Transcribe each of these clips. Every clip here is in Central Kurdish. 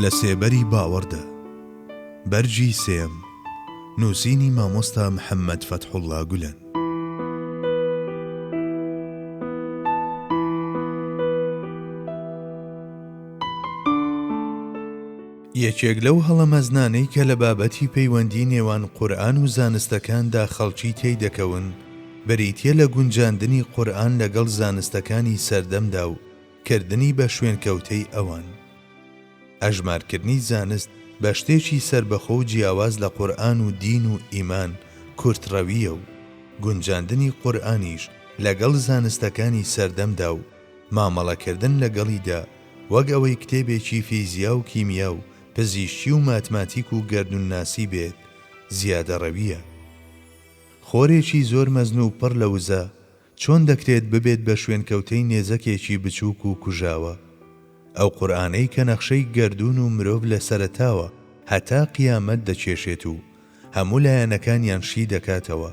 لە سێبەری باوەڕدا بەرجی سێم نووسینی مامۆستا محەممەد فەتحوڵڵا گولەن. یەکێک لەو هەڵەمەزنانەی کە لە بابەتی پەیوەندی نێوان قورئان و زانستەکاندا خەڵکی تێی دەکەون بەریتیە لە گونجاندنی قورئان لەگەڵ زانستەکانی سەردەمدا و کردنی بە شوێنکەوتەی ئەوان. ئەژمارکردنی زانست بە شتێکی سربەخۆ و جیاواز لە قورئان و دین و ئیمان کورتڕەویە و گونجاندنی قورئانیش لەگەڵ زانستەکانی سەردەمدا و مامەڵەکردن لەگەڵیدا وەک ئەوەی کتێبێکی فیزیا و کیمیا و پزیشکی و ماتماتیک و گەردونناسی بێت زیادە ڕەویە. خۆرێکی زۆر مەزن و پڕ لە وزە چۆن دەکرێت ببێت بە شوێنکەوتەی نێزەکێکی بچووک و کوژاوە؟ ئەو قورئانەی کە نەخشەی گەردون و مرۆڤ لە سەرەتاوە هەتا قیامەت دەچێشێت و هەموو لایەنەکانیان شی دەکاتەوە،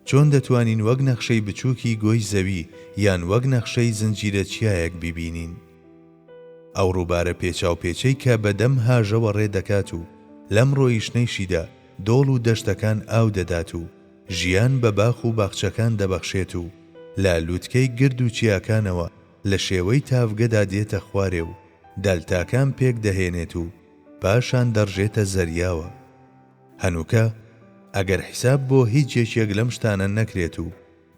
چۆن دەتوانین وەک نەخشەی بچووکی گۆی زەوی یان وەک نەخشەی زنجیرە چیایەک ببینین؟ ئەو ڕووبارە پێچاوپێچەی کە بەدەم هاژەوە ڕێ دەکات و لەم ڕۆیشتنەیشیدا دۆڵ و دەشتەکان ئاو دەدات و ژیان بە باخ و باخچەکان دەبەخشێت و لە لووتکەی گرد و چیاکانەوە لە شێوەی تافگەدا دێتە خوارێ و دەلتاکان پێک دەهێنێت و پاشان دەڕژێتە زەریاوە. هەنووکە ئەگەر حیساب بۆ هیچ یەکێک لەم شتانە نەکرێت و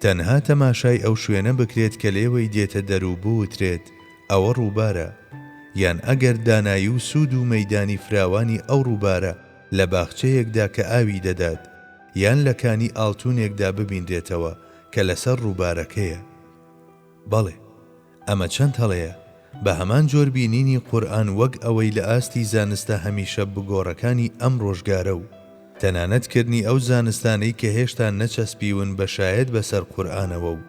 تەنها تەماشای ئەو شوێنە بکرێت کە لێوەی دێتە دەروبوو وترێت ئەوە ڕووبارە، یان ئەگەر دانایی و سوود و مەیدانی فراوانی ئەو ڕووبارە لە باخچەیەکدا کە ئاوی دەدات یان لە کانی ئاڵتونێکدا ببیندێتەوە کە لەسەر ڕووبارەکەیە. بەڵێ ئەمە چەند هەڵەیە بە هەمان جۆر بینینی قورئان وەک ئەوەی لە ئاستی زانستە هەمیشە بگۆڕەکانی ئەم ڕۆژگارە و تەنانەتکردنی ئەو زانستانەی کە هێشتا نەچەسپیون بە شایەت بەسەر قورئانەوە و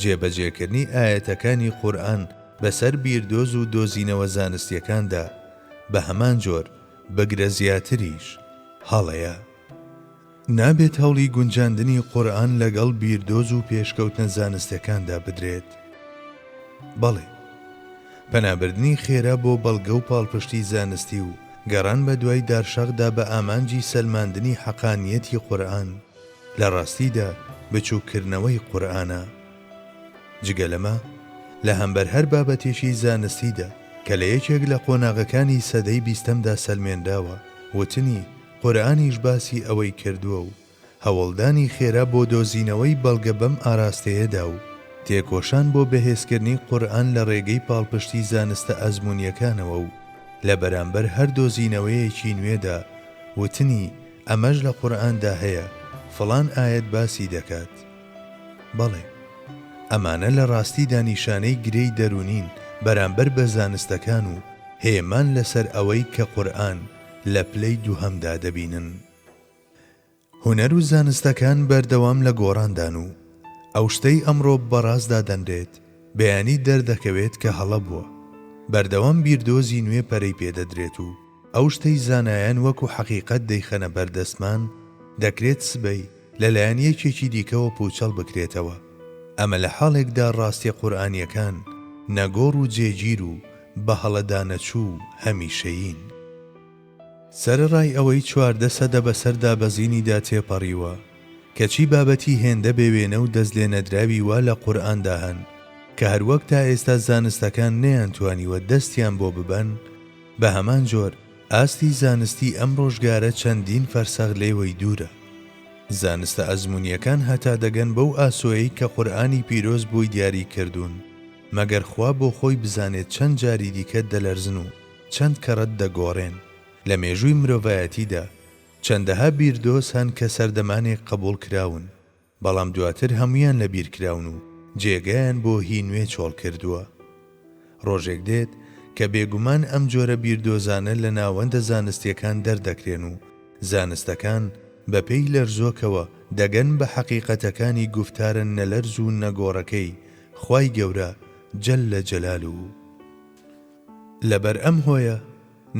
جێبەجێکردنی ئاەتەکانی قورئان بەسەر بیردۆز و دۆزینەوە زانستیەکاندا بە هەمان جۆر بەگرە زیاتریش هەڵەیە. نابێت هەوڵی گونجاندنی قورئان لەگەڵ بیردۆز و پێشکەوتنە زانستیەکاندا بدرێت. بەڵێ پەنابردنی خێرا بۆ بەڵگە و پاڵپشتی زانستی و گەڕان بە دوای دارشەغدا بە ئامانجی سەلماندنی حەقانیەتی قورئان لە ڕاستیدا بچووکردنەوەی قورئانە. جگە لەمە لە هەمبەر هەر بابەتێکی زانستیدا کە لە یەکێک لە قۆناغەکانی سەدەی بیستەمدا سەلمێنراوە وتنی قورئانیش باسی ئەوەی کردووە و هەوڵدانی خێرا بۆ دۆزینەوەی بەڵگە بەم ئاراستەیەدا و تێکۆشان بۆ بەهێزکردنی قورئان لە ڕێگەی پاڵپشتی زانستە ئەزموونیەکانەوە و لە بەرامبەر هەر دۆزینەوەیەکی نوێدا وتنی ئەمەش لە قورئاندا هەیە، فڵان ئاەت باسی دەکات. بەڵێ ئەمانە لە ڕاستیدا نیشانەی گرەی دەرونین بەرامبەر بە زانستەکان و هێمان لەسەر ئەوەی کە قورئان لە پلەی دووهەمدا دەبینن. هونەر و زانستەکان بەردەوام لە گۆڕاندان و ئەو شتەی ئەمڕۆ بەڕاستدا دەنرێت بەیانی دەردەکەوێت کە هەڵە بووە. بەردەوام بیردۆزی نوێ پەرەی پێدەدرێت و ئەو شتەی زانایان وەکو حەقیقەت دەیخەنە بەردەستمان دەکرێت سبەی لەلایەن یەکێکی دیکەوە پوچەڵ بکرێتەوە. ئەمە لە حاڵێکدا ڕاستی قورئانیەکان نەگۆڕ و جێگیر و بە هەڵەدانەچوو هەمیشەیین. سەرەڕای ئەوەی 14 سەدە بەسەردا بەزینیدا تێپەڕیوە کەچی بابەتی هێندە بێوێنە و دەست لێ نەدراوی وا لە قورئاندا هەن کە هەروەک تا ئێستا زانستەکان نەیانتوانیوە دەستیان بۆ ببەن، بە هەمان جۆر ئاستی زانستی ئەم ڕۆژگارە چەندین فەرسەغ لێوەی دوورە. زانستە ئەزموونیەکان هەتا دەگەن بەو ئاسۆیەی کە قورئانی پیرۆز بووی دیاری کردوون مەگەر خوا بۆ خۆی بزانێت چەند جاری دیکە دەلەرزن و چەند کەڕەت دەگۆڕێن. لە مێژووی مرۆڤایەتیدا چەندەها بیردۆز هەن کە سەردەمانێک قبوڵ کراون بەڵام دواتر هەمویان لە بیر کراون و جێگەیان بۆ هی نوێ چۆڵ کردووە. ڕۆژێک دێت کە بێگومان ئەم جۆرە بیردۆزانە لە ناوەندە زانستیەکان دەردەکرێن و زانستەکان بە پێی لەرزۆکەوە دەگەن بە حەقیقەتەکانی گوفتارە نەلەرز و نەگۆڕەکەی خوای گەورە جەللە جەلالوه. لەبەر ئەم هۆیە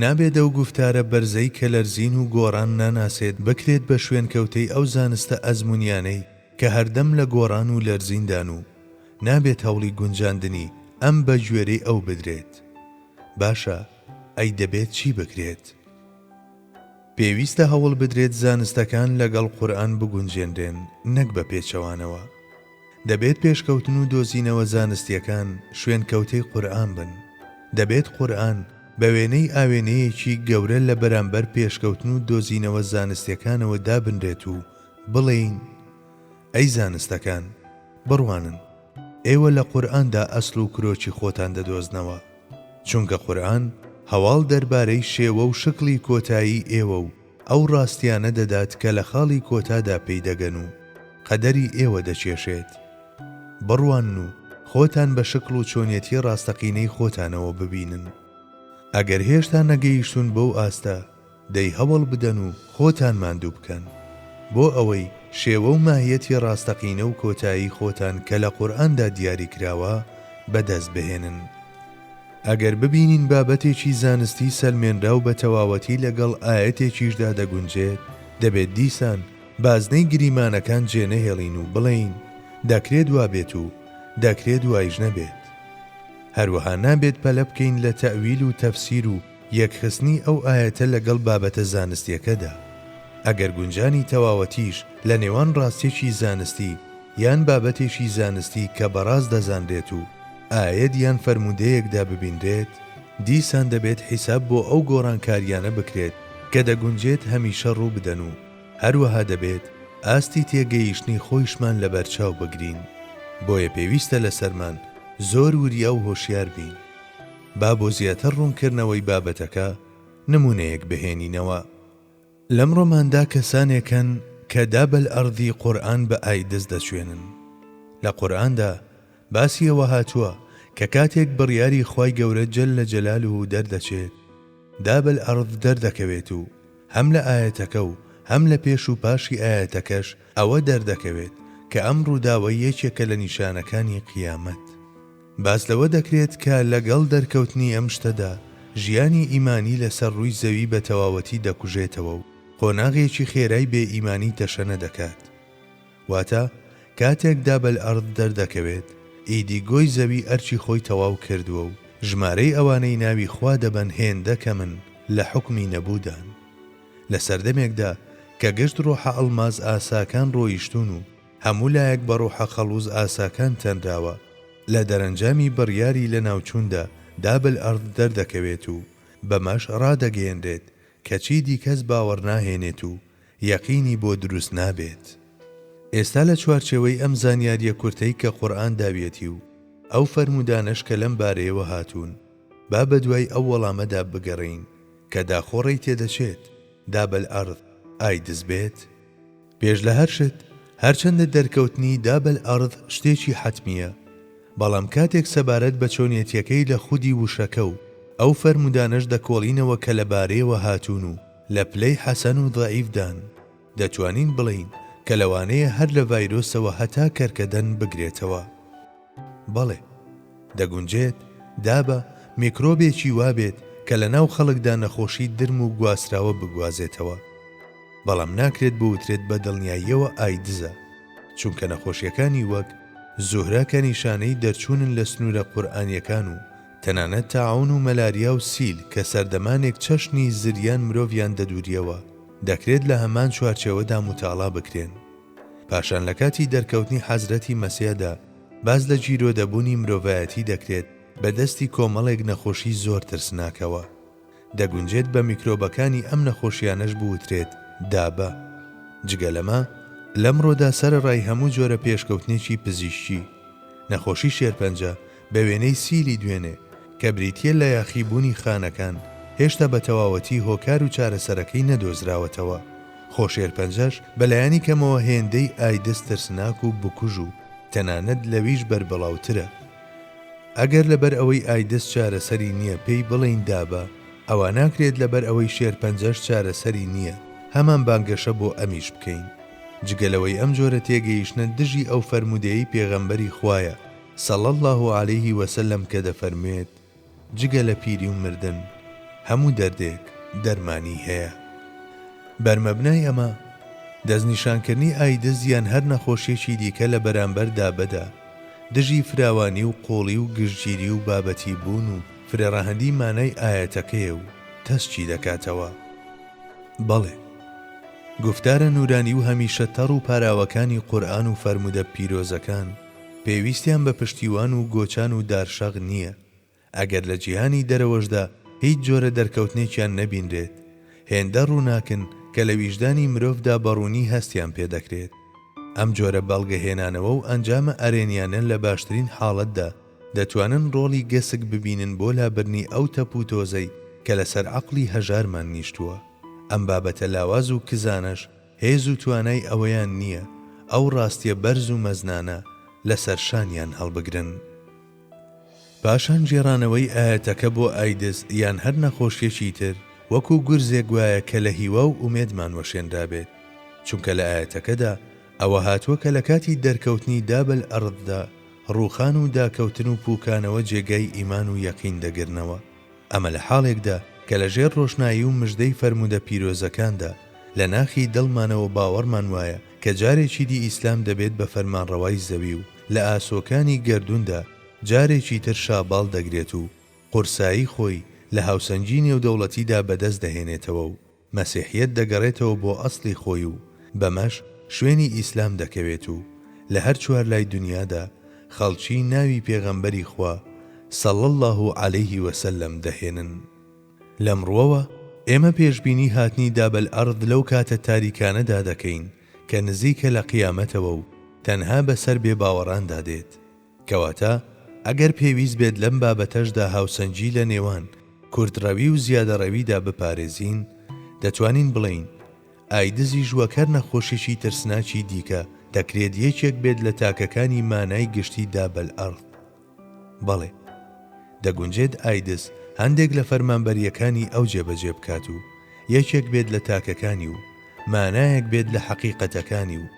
نابێت ئەو گوفتارە بەرزەی کە لەرزین و گۆڕان ناناسێت بکرێت بە شوێنکەوتەی ئەو زانستە ئەزموونیانەی کە هەردەم لە گۆڕان و لەرزیندان و نابێت هەوڵی گونجاندنی ئەم بە گوێرەی ئەو بدرێت. باشە ئەی دەبێت چی بکرێت؟ پێویستە هەوڵ بدرێت زانستەکان لەگەڵ قورئان بگونجێنرێن، نەک بە پێچەوانەوە. دەبێت پێشکەوتن و دۆزینەوە زانستیەکان شوێنکەوتەی قورئان بن. دەبێت قورئان بە وێنەی ئاوێنەیەکی گەورە لە بەرامبەر پێشکەوتن و دۆزینەوە زانستیەکانەوە دابنرێت و بڵێین: ئەی زانستەکان، بڕوانن، ئێوە لە قورئاندا ئەسڵ و کرۆکی خۆتان دەدۆزنەوە، چونکە قورئان هەواڵ دەربارەی شێوە و شکلی کۆتایی ئێوە و ئەو ڕاستیانە دەدات کە لە خاڵی کۆتادا پەیدەگەن و قەدەری ئێوە دەچێشێت. بڕوانن و خۆتان بە شکل و چۆنیەتی ڕاستەقینەی خۆتانەوە ببینن. ئەگەر هێشتا نەگەیشتون بەو ئاستە، دەی هەوڵ بدەن و خۆتان ماندوو بکەن بۆ ئەوەی شێوە و ماهیەتی ڕاستەقینە و کۆتایی خۆتان کە لە قورئاندا دیاری کراوە بەدەست بهێنن. ئەگەر ببینین بابەتێکی زانستی سەلمێنرا و بە تەواوەتی لەگەڵ ئاەتێکیشدا دەگونجێت، دەبێت دیسان بازنەی گریمانەکان جێنەهێڵین و بڵێین: دەکرێت وا بێت و دەکرێت وایش نەبێت. هەروەها نابێت پەلە بکەین لە تەویل و تەفسیر و یەکخستنی ئەو ئاەتە لەگەڵ بابەتە زانستیەکەدا. ئەگەر گونجانی تەواوەتیش لە نێوان ڕاستێکی زانستی یان بابەتێکی زانستی کە بەڕاست دەزانرێت و ئاەت یان فەرموودەیەکدا ببینرێت، دیسان دەبێت حیساب بۆ ئەو گۆڕانکاریانە بکرێت کە دەگونجێت هەمیشە ڕوو بدەن و هەروەها دەبێت ئاستی تێگەیشتنی خۆیشمان لەبەرچاو بگرین. بۆیە پێویستە لەسەرمان زۆر وریا و هۆشیار بین. با بۆ زیاتر ڕوونکردنەوەی بابەتەکە نمونەیەک بهێنینەوە. لەمڕۆماندا کەسانێکن کە دابل ئەرضی قورئان بە ئایدز دەچوێنن. لە قورئاندا باسی ئەوە هاتووە کە کاتێک بڕیاری خوای گەورە جەل لە جەلالوه دەردەچێت، دابل ئەرض دەردەکەوێت و هەم لە ئاەتەکە و هەم لە پێش و پاشی ئاەتەکەش ئەوە دەردەکەوێت کە ئەم ڕووداوە یەکێکە لە نیشانەکانی قیامەت. باس لەوە دەکرێت کە لەگەڵ دەرکەوتنی ئەم شتەدا ژیانی ئیمانی لەسەر ڕووی زەوی بە تەواوەتی دەکوژێتەوە و قۆناغێکی خێرای بێ ئیمانی تەشە نەدەکات. واتە کاتێک دابل ئەرض دەردەکەوێت، ئیدی گۆی زەوی ئەرچی خۆی تەواو کردووە و ژمارەی ئەوانەی ناوی خوا دەبەن هێندەکە من لە حکمی نەبوودان. لە سەردەمێکدا کە گشت ڕۆحە ئەڵماز ئاساکان ڕۆیشتون و هەموو لایەک بە ڕۆحە خەڵوز ئاساکان تەنراوە، لە دەرەنجامی بڕیاری لە ناوچووندا دابل ئەرض دەردەکەوێت و بەمەش ڕادەگەیەنرێت کە چیدی کەس باوەڕ ناهێنێت و یەقینی بۆ دروست نابێت. ئێستا لە چوارچێوەی ئەم زانیاریە کورتەی کە قورئان داوێتی و ئەو فەرمودانەش کە لەم بارەیەوە هاتوون، با بە دوای ئەو وەڵامەدا بگەڕین کە داخۆڕی تێدەچێت دابل ئەرض ئایدز بێت. پێش لە هەر شت هەرچەندە دەرکەوتنی دابل ئەرض شتێکی حەتمیە، بەڵام کاتێک سەبارەت بە چۆنیەتیەکەی لە خودی وشەکە و ئەو فەرمودانەش دەکۆڵینەوە کە لە بارەیەوە هاتوون و لە پلەی حەسەن و ضەعیفدان، دەتوانین بڵین کە لەوانەیە هەر لە ڤایرۆسەوە هەتا کەرکەدەن بگرێتەوە. بەڵێ، دەگونجێت دابە میکرۆبێکی وابێت کە لە ناو خەڵکدا نەخۆشی درم و گواسراوە بگوازێتەوە، بەڵام ناکرێت بوترێت بە دڵنیاییەوە ئایدزە، چونکە نەخۆشیەکانی وەک زوهرە کە نیشانەی دەرچوونن لە سنوورە قورئانیەکان و تەنانەت تاعون و مەلاریا و سیل کە سەردەمانێک چەشنی زریان مرۆڤیان دەدوریەوە، دەکرێت لە هەمان چوارچێوەدا متاڵا بکرێن. پاشان لە کاتی دەرکەوتنی حەزرەتی مەسیحدا باز لە جیرۆدەبوونی مرۆڤایەتی دەکرێت بە دەستی کۆمەڵێک نەخۆشی زۆر ترسناکەوە. دەگونجێت بە میکرۆبەکانی ئەم نەخۆشیانەش بوترێت دابە. جگە لەمە لەمڕۆدا سەرەڕای هەموو جۆرە پێشکەوتنێکی پزیشکی، نەخۆشی شێرپەنجە بە وێنەی سیلی دوێنێ کە بریتیە لە یاخیبوونی خانەکان هێشتا بە تەواوەتی هۆکار و چارەسەرەکەی نەدۆزراوەتەوە. خۆشێرپەنجەش بەلایانی کەمەوە هێندەی ئایدز ترسناک و بکوژ و تەنانەت لەویش بەربەڵاوترە. ئەگەر لەبەر ئەوەی ئایدز چارەسەری نییە پێی بڵێین دابە، ئەوە ناکرێت لەبەر ئەوەی شێرپەنجەش چارەسەری نییە هەمان بانگەشە بۆ ئەمیش بکەین. جگەلەوەی ئەم جۆرە تێگەیشتنە دژی ئەو فەرمودەیەی پێغەمبەری خوایە صەڵی الله عەلەیه وسەلەم کە دەفەرموێت جگە لە پیری و مردن هەموو دەردێک دەرمانی هەیە. بەرمەبنای ئەمە دەستنیشانکردنی ئایدز یان هەر نەخۆشیێکی دیکە لە بەرامبەر دابەدا دژی فراوانی و قۆڵی و گشتگیری و بابەتی بوون و فرێڕاهەندی مانای ئاەتەکەیە و تەسچی دەکاتەوە. بەڵێ، گفتارە نورانی و هەمیشە تەڕ و پاراوەکانی قورئان و فەرمودە پیرۆزەکان پێویستیان بە پشتیوان و گۆچان و دارشەغ نییە. ئەگەر لە جیهانی دەرەوەشدا هیچ جۆرە دەرکەوتنێکیان نەبینرێت، هێندە ڕووناکن کە لە ویژدانی مرۆڤدا بەڕوونی هەستیان پێدەکرێت. ئەم جۆرە بەڵگەهێنانەوە و ئەنجامە ئەرێنیانن لە باشترین حاڵەتدا دەتوانن ڕۆڵی گەسک ببینن بۆ لابرنی ئەو تەپ و تۆزەی کە لەسەر عەقڵی هەژارمان نیشتووە. ئەم بابەتە لاواز و کزانەش هێز و توانای ئەوەیان نییە ئەو ڕاستیە بەرز و مەزنانە لەسەر شانیان هەڵبگرن. پاشان جێڕانەوەی ئاەتەکە بۆ ئایدز یان هەر نەخۆشیەکی تر وەکو گورزێک وایە کە لە هیوا و ئومێدمان وەشێنرا بێت، چونکە لە ئاەتەکەدا ئەوە هاتووە کە لە کاتی دەرکەوتنی دابل ئەرضدا ڕووخان و داکەوتن و پوکانەوە جێگای ئیمان و یەقین دەگرنەوە. ئەمە لە حاڵێکدا کە لەژێر ڕۆشنایی و مژدەی فەرمودە پیرۆزەکاندا لە ناخی دڵمانەوە باوەڕمان وایە کە جارێکی دی ئیسلام دەبێت بە فەرمانڕەوای زەوی و لە ئاسۆکانی گەردووندا جارێکی تر شاباڵ دەگرێت و قورسایی خۆی لە هاوسەنگی نێودەوڵەتیدا بەدەست دەهێنێتەوە و مەسیحیەت دەگەڕێتەوە بۆ ئەسڵی خۆی و بەمەش شوێنی ئیسلام دەکەوێت و لە هەر چوار لای دنیادا خەڵکی ناوی پێغەمبەری خوا صلی الله علیه وسلم دەهێنن. لەمڕۆوە ئێمە پێشبینی هاتنی دابل ئەرض لەو کاتە تاریکانەدا دەکەین کە نزیکە لە قیامەتەوە و تەنها بەسەر بێباوەڕاندا دێت. کەواتە ئەگەر پێویست بێت لەم بابەتەشدا هاوسەنگی لە نێوان کوردڕەوی و زیادەڕەویدا بپارێزین، دەتوانین بڵین ئایدزی ژوەکەر نەخۆشیی ترسناکی دیکە دەکرێت یەکێک بێت لە تاکەکانی مانای گشتی دابل ئەرض. بەڵێ، دەگونجێت ئایدز هەندێک لە فەرمانبەریەکانی ئەو جێبەجێ بکات و یەکێک بێت لە تاکەکانی و مانایەک بێت لە حەقیقەتەکانی و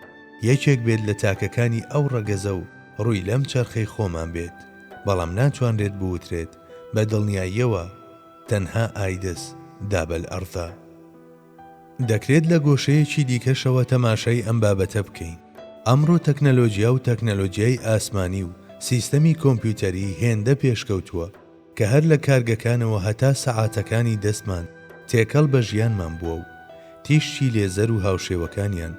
یەکێک بێت لە تاکەکانی ئەو ڕەگەزە و ڕووی لەم چەرخەی خۆمان بێت، بەڵام ناتوانرێت بوترێت بە دڵنیاییەوە تەنها ئایدز دابل ئەرضە. دەکرێت لە گۆشەیەکی دیکەشەوە تەماشای ئەم بابەتە بکەین. ئەمڕۆ تەکنەلۆجیا و تەکنەلۆجیای ئاسمانی و سیستەمی کۆمپیوتەری هێندە پێشکەوتووە کە هەر لە کارگەکانەوە هەتا سەعاتەکانی دەستمان تێکەڵ بە ژیانمان بووە و تیشتی لێزەر و هاوشێوەکانیان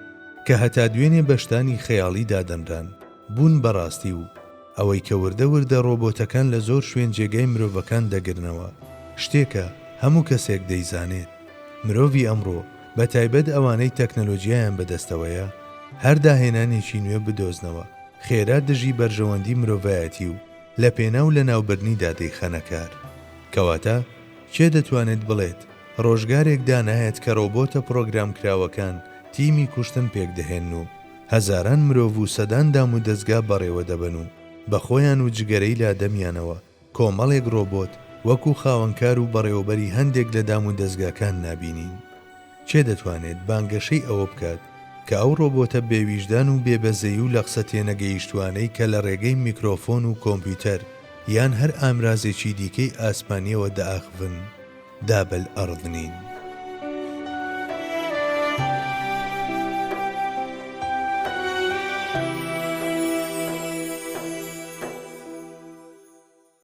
کە هەتا دوێنێ بەشتانی خەیاڵیدا دەنران بوون بەڕاستی و ئەوەی کە وردە وردە ڕۆبۆتەکان لە زۆر شوێن جێگای مرۆڤەکان دەگرنەوە شتێکە هەموو کەسێک دەیزانێت. مرۆڤی ئەمڕۆ بە تایبەت ئەوانەی تەکنەلۆجیایان بەدەستەوەیە هەر داهێنانێکی نوێ بدۆزنەوە خێرا دژی بەرژەوەندی مرۆڤایەتی و لە پێناو لە ناوبردنیدا دەیخەنە کار. کەواتە چێ دەتوانێت بڵێت ڕۆژگارێک دانایەت کە ڕۆبۆتە پرۆگرامکراوەکان تیمی کوشتن پێک دەهێن و هەزاران مرۆڤ و سەدان دام و دەستگا بەڕێوە دەبن و بە خۆیان و جگەرەی لادەمیانەوە کۆمەڵێک ڕۆبۆت وەکو خاوەنکار و بەڕێوەبەری هەندێک لە دام و دەستگاکان نابینین. چێ دەتوانێت بانگەشەی ئەوە بکات کە ئەو ڕۆبۆتە بێویژدان و بێبەزەی و لە قسە تێنەگەیشتوانەی کە لە ڕێگەی میکرۆفۆن و کۆمپیوتەر یان هەر ئامرازێکی دیکەی ئاسمانیەوە دائاخڤن دابل ئەرض نین.